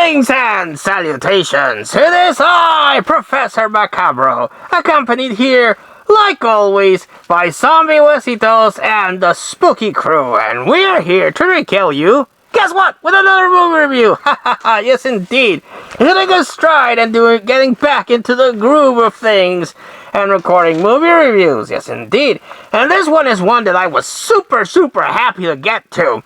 Greetings and salutations! It is I, Professor Macabro, accompanied here, like always, by Zombie Huesitos and the Spooky Crew, and we're here to regale you, guess what, with another movie review! Ha ha ha, yes indeed! Hitting a stride and getting back into the groove of things, and recording movie reviews, yes indeed. And this one is one that I was super happy to get to.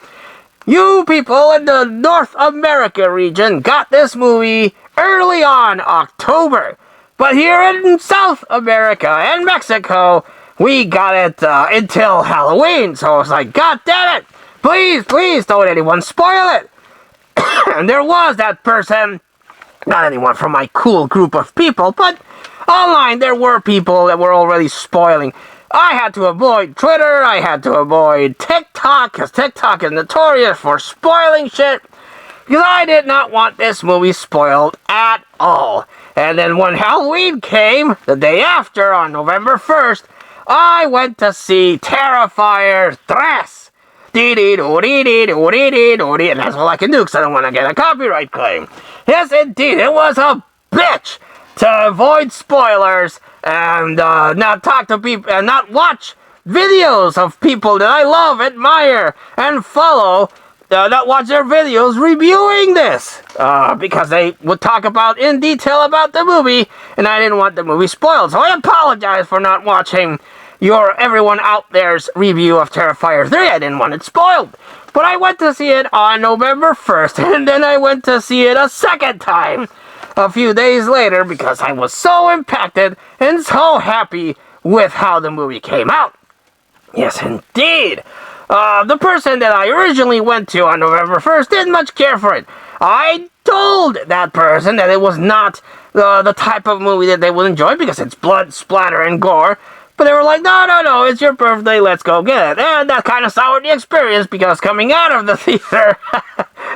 You people in the North America region got this movie early on October. But here in South America and Mexico, we got it until Halloween. So I was like, God damn it! Please don't anyone spoil it! And there was that person, not anyone from my cool group of people, but online there were people that were already spoiling. I had to avoid Twitter, I had to avoid TikTok, because TikTok is notorious for spoiling shit, because I did not want this movie spoiled at all. And then when Halloween came, the day after, on November 1st, I went to see Terrifier 3. And that's all I can do, because I don't want to get a copyright claim. Yes, indeed, it was a bitch to avoid spoilers and not talk to people and not watch videos of people that I love, admire, and follow. Not watch their videos reviewing this because they would talk about in detail about the movie, and I didn't want the movie spoiled. So I apologize for not watching everyone out there's review of Terrifier 3. I didn't want it spoiled. But I went to see it on November 1st, and then I went to see it a second time a few days later because I was so impacted and so happy with how the movie came out. Yes, indeed. The person that I originally went to on November 1st didn't much care for it. I told that person that it was not the type of movie that they would enjoy because it's blood, splatter, and gore. But they were like, no, it's your birthday, let's go get it. And that kind of soured the experience because coming out of the theater,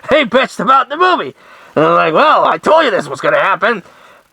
they bitched about the movie. And I'm like, well, I told you this was going to happen.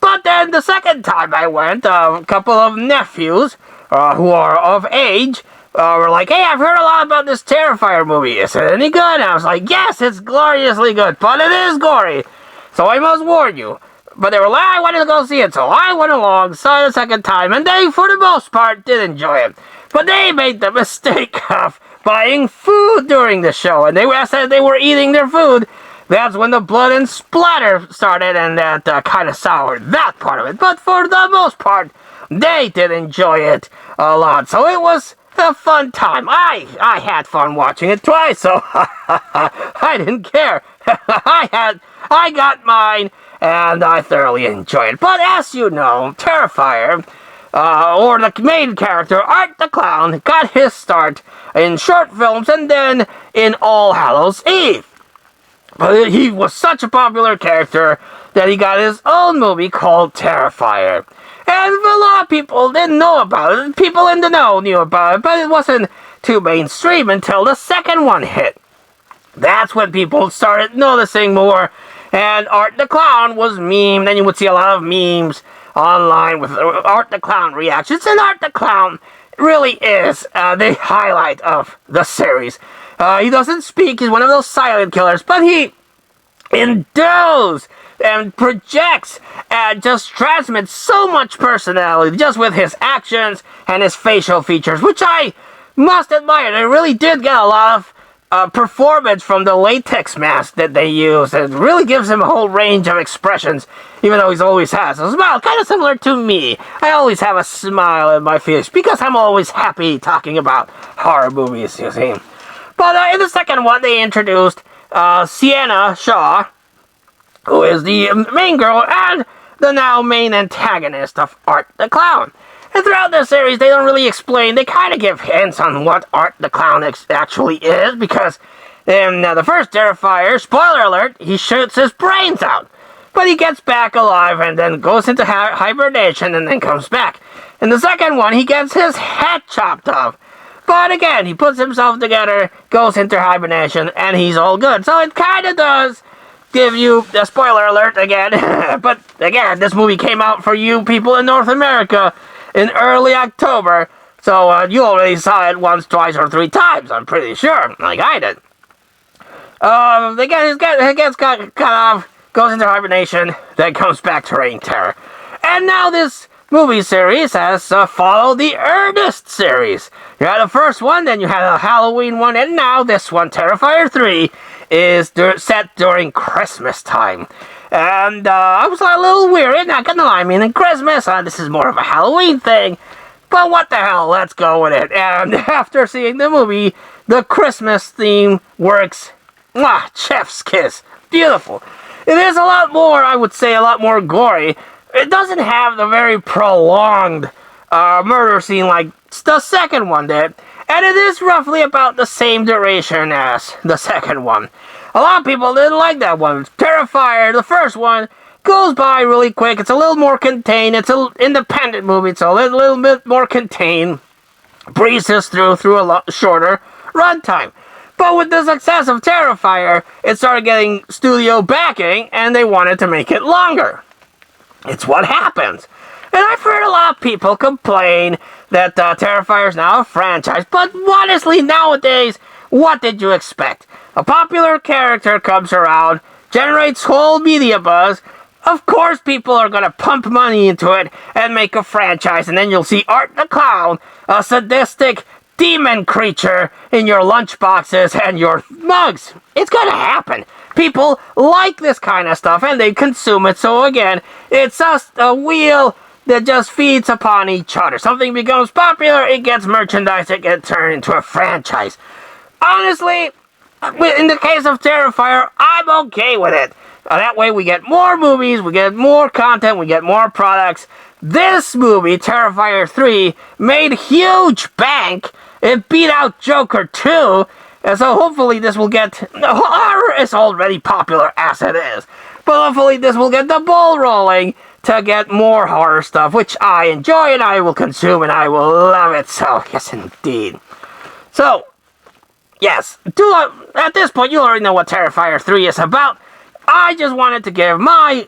But then the second time I went, a couple of nephews who are of age were like, hey, I've heard a lot about this Terrifier movie. Is it any good? And I was like, yes, it's gloriously good, but it is gory. So I must warn you. But they were like, I wanted to go see it, so I went along, saw it a second time, and they, for the most part, did enjoy it. But they made the mistake of buying food during the show, and they said they were eating their food. That's when the blood and splatter started, and that kind of soured that part of it. But for the most part, they did enjoy it a lot. So it was a fun time. I had fun watching it twice, so I didn't care. I got mine, and I thoroughly enjoyed it. But as you know, Terrifier, or the main character, Art the Clown, got his start in short films and then in All Hallows Eve. But he was such a popular character that he got his own movie called Terrifier. And a lot of people didn't know about it. People in the know knew about it, but it wasn't too mainstream until the second one hit. That's when people started noticing more, and Art the Clown was memed, and you would see a lot of memes online with Art the Clown reactions, and Art the Clown really is the highlight of the series. He doesn't speak, he's one of those silent killers, but he endows and projects and just transmits so much personality just with his actions and his facial features, which I must admire. They really did get a lot of performance from the latex mask that they use. It really gives him a whole range of expressions, even though he's always has a smile, kind of similar to me. I always have a smile in my face because I'm always happy talking about horror movies, you see. But in the second one, they introduced Sienna Shaw, who is the main girl and the now main antagonist of Art the Clown. And throughout the series, they don't really explain. They kind of give hints on what Art the Clown actually is, because in the first Terrifier, spoiler alert, he shoots his brains out. But he gets back alive and then goes into hibernation and then comes back. In the second one, he gets his head chopped off. But again, he puts himself together, goes into hibernation, and he's all good. So it kind of does give you a spoiler alert again. But again, this movie came out for you people in North America in early October. So you already saw it once, twice, or 3 times, I'm pretty sure, like I did. Again, it gets kind goes into hibernation, then comes back to reign terror. And now this movie series has followed the Ernest series. You had the first one, then you had a Halloween one, and now this one, Terrifier 3, is set during Christmas time. And I was a little weary, not gonna lie. I mean, in Christmas, this is more of a Halloween thing. But what the hell, let's go with it. And after seeing the movie, the Christmas theme works. Mwah, chef's kiss. Beautiful. It is a lot more, I would say, a lot more gory. It doesn't have the very prolonged murder scene like the second one did. And it is roughly about the same duration as the second one. A lot of people didn't like that one. Terrifier, the first one, goes by really quick. It's a little more contained. It's an independent movie. It's a little bit more contained. Breezes through a lot shorter runtime. But with the success of Terrifier, it started getting studio backing, and they wanted to make it longer. It's what happens. And I've heard a lot of people complain that Terrifier is now a franchise. But honestly, nowadays, what did you expect? A popular character comes around, generates whole media buzz. Of course people are going to pump money into it and make a franchise. And then you'll see Art the Clown, a sadistic demon creature in your lunchboxes and your mugs. It's going to happen. People like this kind of stuff and they consume it. So again, it's just a wheel that just feeds upon each other. Something becomes popular, it gets merchandise, it gets turned into a franchise. Honestly, in the case of Terrifier, I'm okay with it. That way we get more movies, we get more content, we get more products. This movie, Terrifier 3, made huge bank. It beat out Joker 2. And so hopefully this will get... Horror is already popular as it is. But hopefully this will get the ball rolling to get more horror stuff, which I enjoy and I will consume and I will love it. So, yes indeed. So, yes. At this point, you already know what Terrifier 3 is about. I just wanted to give my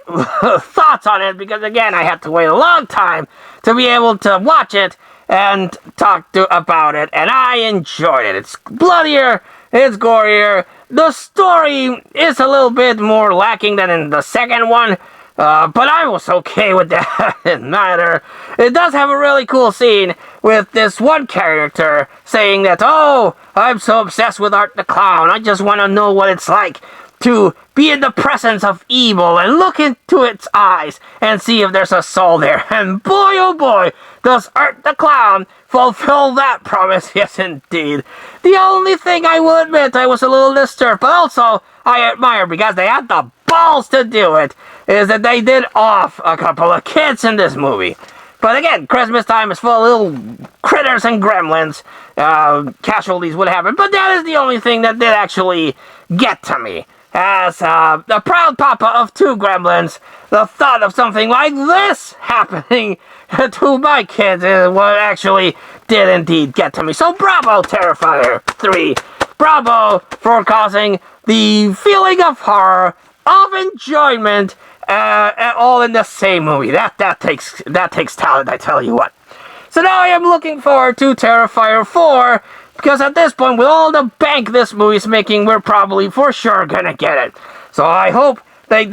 thoughts on it because, again, I had to wait a long time to be able to watch it and talk about it, and I enjoyed it. It's bloodier, it's gorier. The story is a little bit more lacking than in the second one, but I was okay with that. It didn't matter. It does have a really cool scene with this one character saying that, oh, I'm so obsessed with Art the Clown. I just want to know what it's like to be in the presence of evil and look into its eyes and see if there's a soul there. And boy, oh boy, does Art the Clown fulfill that promise. Yes, indeed. The only thing I will admit I was a little disturbed, but also I admire because they had the balls to do it, is that they did off a couple of kids in this movie. But again, Christmas time is full of little critters and gremlins. Casualties would happen, but that is the only thing that did actually get to me. As the proud papa of 2 gremlins, the thought of something like this happening to my kids is what actually did indeed get to me. So bravo, Terrifier 3. Bravo for causing the feeling of horror, of enjoyment, all in the same movie. That takes talent, I tell you what. So now I am looking forward to Terrifier 4, because at this point, with all the bank this movie's making, we're probably for sure gonna get it. So I hope they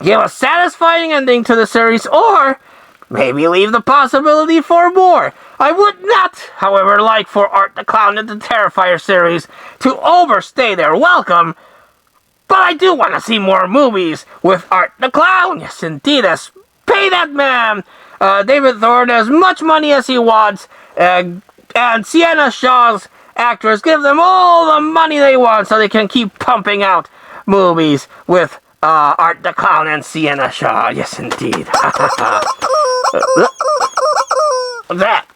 give a satisfying ending to the series, or maybe leave the possibility for more. I would not, however, like for Art the Clown and the Terrifier series to overstay their welcome, but I do want to see more movies with Art the Clown. Yes, indeed. Pay that man, David Thorne, as much money as he wants, and Sienna Shaw's actors, give them all the money they want so they can keep pumping out movies with Art the Clown and Sienna Shaw. Yes, indeed. That.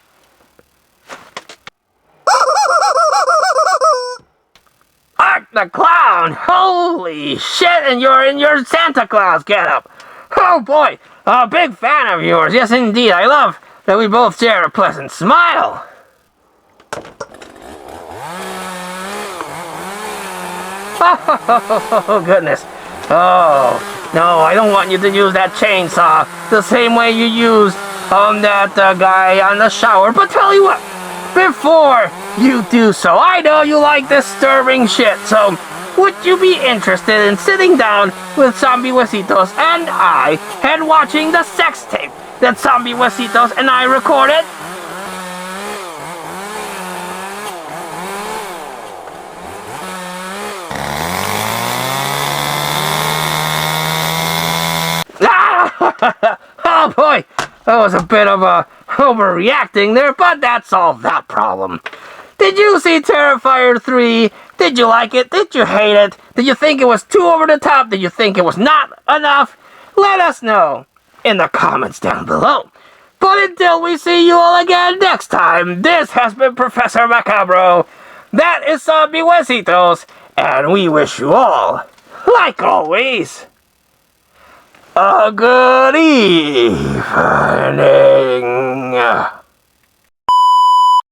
Art the Clown! Holy shit, and you're in your Santa Claus getup. Oh boy, a big fan of yours. Yes, indeed. I love that we both share a pleasant smile. Oh, goodness. Oh, no, I don't want you to use that chainsaw the same way you used that guy on the shower. But tell you what, before you do so, I know you like disturbing shit, so would you be interested in sitting down with Zombie Huesitos and I and watching the sex tape that Zombie Huesitos and I recorded? Oh boy, that was a bit of a overreacting there, but that solved that problem. Did you see Terrifier 3? Did you like it? Did you hate it? Did you think it was too over the top? Did you think it was not enough? Let us know in the comments down below. But until we see you all again next time, this has been Professor Macabro. That is Zombie Huesitos, and we wish you all, like always, a good evening.